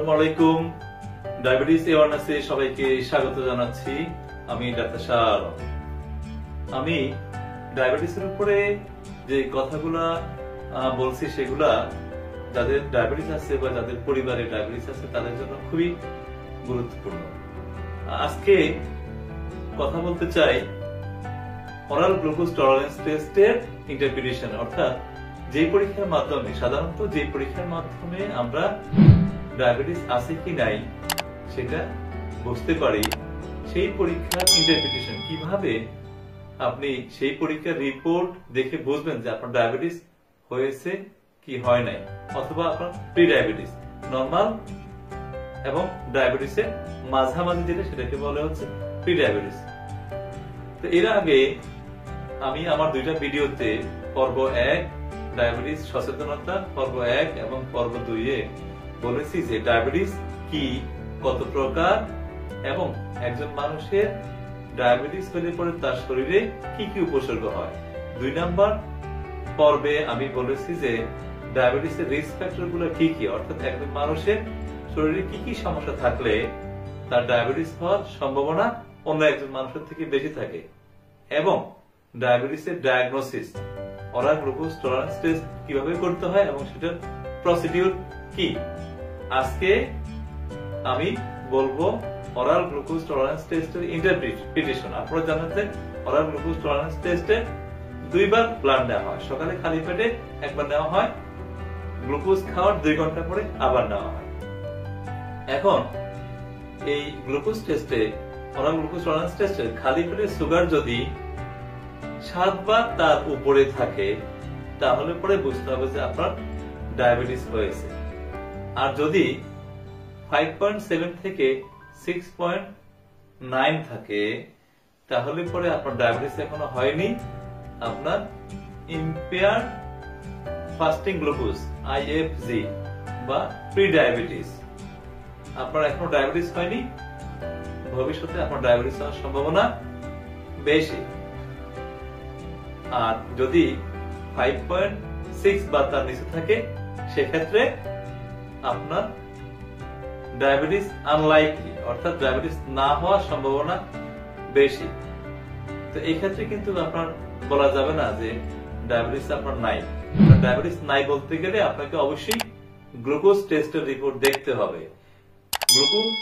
আসসালামু আলাইকুম। ডায়াবেটিস অ্যাওয়ারনেসে সবাইকে স্বাগত জানাচ্ছি। আমি ডাক্তার শাহ। আমি ডায়াবেটিসের উপরে যে কথাগুলা বলছি সেগুলা যাদের ডায়াবেটিস আছে বা যাদের পরিবারে ডায়াবেটিস আছে তাদের জন্য খুবই গুরুত্বপূর্ণ। আজকে কথা বলতে চাই অরাল গ্লুকোজ টলারেন্স টেস্টের ইন্টারপ্রিটেশন, অর্থাৎ যে পরীক্ষার মাধ্যমে সাধারণত যে পরীক্ষার মাধ্যমে আমরা ডায়াবেটিস আছে কি নাই সেটা বুঝতে পারি, সেই পরীক্ষার ইন্টারপ্রিটেশন কিভাবে আপনি সেই পরীক্ষার রিপোর্ট দেখে বুঝবেন যে আপনার ডায়াবেটিস হয়েছে কি হয় নাই, অথবা আপনার প্রি ডায়াবেটিস, নরমাল এবং ডায়াবেটিসের মাঝামাঝি যেটা সেটাকে বলা হচ্ছে প্রি ডায়াবেটিস। তো এর আগে আমি আমার দুইটা ভিডিওতে পর্ব 1 ডায়াবেটিস সচেতনতা, পর্ব 1 এবং পর্ব 2 এ বলেছি যে ডায়াবেটিস কি, কত প্রকার এবং একজন মানুষের ডায়াবেটিস হলে পরে তার শরীরে কি কি উপসর্গ হয়। 2 নাম্বার পর্বে আমি বলেছি যে ডায়াবেটিসের রিস্ক ফ্যাক্টর গুলো কি কি, অর্থাৎ একজন মানুষের শরীরে কি কি সমস্যা থাকলে তার ডায়াবেটিস হওয়ার সম্ভাবনা অন্য একজন মানুষের থেকে বেশি থাকে, এবং ডায়াবেটিসের diagnosis oral glucose tolerance test কিভাবে করতে হয় এবং সেটার প্রসিডিউর কি। আজকে আমি বলবো অরাল গ্লুকোজ টলারেন্স টেস্টের ইন্টারপ্রিটেশন। আপনারা জানেন যে অরাল গ্লুকোজ টলারেন্স টেস্টে 2 বার ব্লাড নেওয়া হয়, সকালে খালি পেটে একবার নেওয়া হয়, গ্লুকোজ খাওয়ার 2 ঘন্টা পরে আবার নেওয়া হয়। এখন এই গ্লুকোজ টেস্টে, অরাল গ্লুকোজ টলারেন্স টেস্টে খালি পেটে সুগার যদি 7 বার তার উপরে থাকে তাহলে পরে বুঝতে হবে যে আপনার ডায়াবেটিস হয়েছে। আর যদি 5.7 থেকে 6.9 থাকে তাহলে পরে আপনার ডায়াবেটিস এখনো হয়নি, আপনার ইম্পেয়ার্ড ফাস্টিং গ্লুকোজ IFG বা প্রি ডায়াবেটিস, আপনার এখনো ডায়াবেটিস হয়নি, ভবিষ্যতে আপনার ডায়াবেটিস হওয়ার সম্ভাবনা বেশি। আর যদি 5.6 বা তার নিচে থাকে সেক্ষেত্রে আপনার ডায়াবেটিস আনলাইকলি, অর্থাৎ ডায়াবেটিস না হওয়ার সম্ভাবনা বেশি। তো এই ক্ষেত্রে কিন্তু আপনার বলা যাবে না যে ডায়াবেটিস আপনার নাই। ডায়াবেটিস নাই বলতে গেলে আপনাকে অবশ্যই গ্লুকোজ টেস্টের রিপোর্ট দেখতে হবে।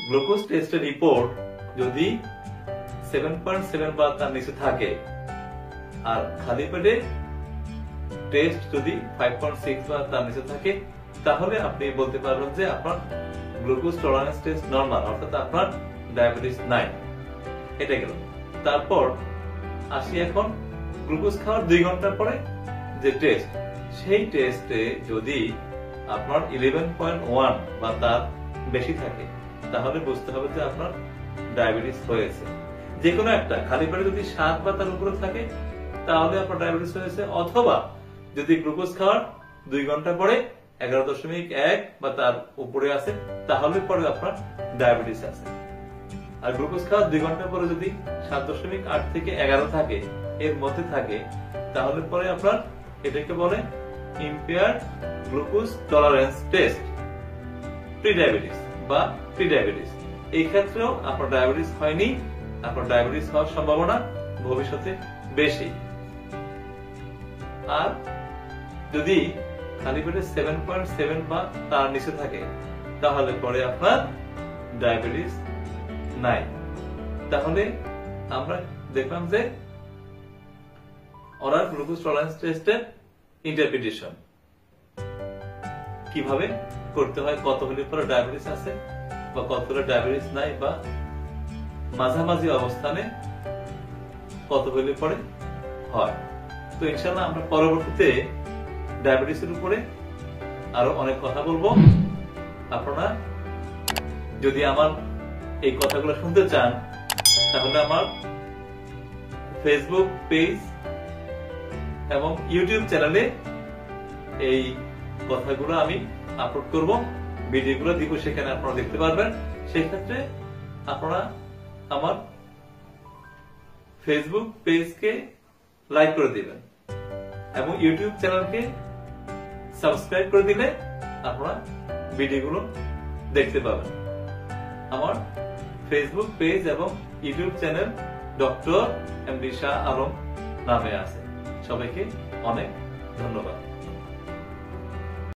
গ্লুকোজ টেস্টের রিপোর্ট যদি 7.7 বা তার নিচে থাকে আর খালি পেটে টেস্ট যদি 5.6 বা তার নিচে থাকে তাহলে আপনি বলতে পারবেন যে আপনার গ্লুকোজ টলারেন্স টেস্ট নরমাল, অর্থাৎ আপনার ডায়াবেটিস নাই। এটা গেল। তারপর আসি এখন গ্লুকোজ খাওয়ার 2 ঘন্টা পরে যে টেস্ট, সেই টেস্টে যদি আপনার 11.1 বা তার বেশি থাকে তাহলে বুঝতে হবে যে আপনার ডায়াবেটিস হয়েছে। যে কোনো একটা, খালি পেটে যদি 7 বা তার উপরে থাকে তাহলে আপনার ডায়াবেটিস হয়েছে, অথবা যদি গ্লুকোজ খাওয়ার 2 ঘন্টা পরে 11.1 বা তার উপরে আছে তাহলে পরে আপনার ডায়াবেটিস আছে। আর গ্লুকোজ খাওয়ার 2 ঘন্টা পরে যদি 7.8 থেকে 11 থাকে, এর মধ্যে থাকে, তাহলে পরে আপনার এটাকে বলে impaired glucose tolerance test pre diabetes বা প্রি ডায়াবেটিস। এই ক্ষেত্রেও আপনার ডায়াবেটিস হয়নি, আপনার ডায়াবেটিস হওয়ার সম্ভাবনা ভবিষ্যতে বেশি। আর যদি খালি পেটে 7.7 বা তার নিচে থাকে তাহলে পরে আপনার ডায়াবেটিস নাই। তাহলে আমরা দেখলাম যে অরাল গ্লুকোজ টলারেন্স টেস্টের ইন্টারপ্রিটেশন কিভাবে করতে হয়, কত হলে পরে ডায়াবেটিস আছে বা কত হলে ডায়াবেটিস নাই, বা মাঝামাঝি অবস্থানে কত হলে পরে হয়। তো ইনশাআল্লাহ আমরা পরবর্তীতে ডায়াবেটিসের উপরে আরো অনেক কথা বলবো। আপনারা যদি আমার এই কথাগুলো শুনতে চান তাহলে আমার ফেসবুক পেজ এবং ইউটিউব চ্যানেলে এই কথাগুলো আমি আপলোড করব, ভিডিওগুলো দিব, সেখানে আপনারা দেখতে পারবেন। সেই ক্ষেত্রে আপনারা আমার ফেসবুক পেজকে লাইক করে দিবেন এবং ইউটিউব চ্যানেলকে সাবস্ক্রাইব করে দিলে আপনারা ভিডিওগুলো দেখতে পাবেন। আমার ফেসবুক পেজ এবং YouTube channel doctor MD Shah Alam নামে আছে। সবাইকে অনেক ধন্যবাদ।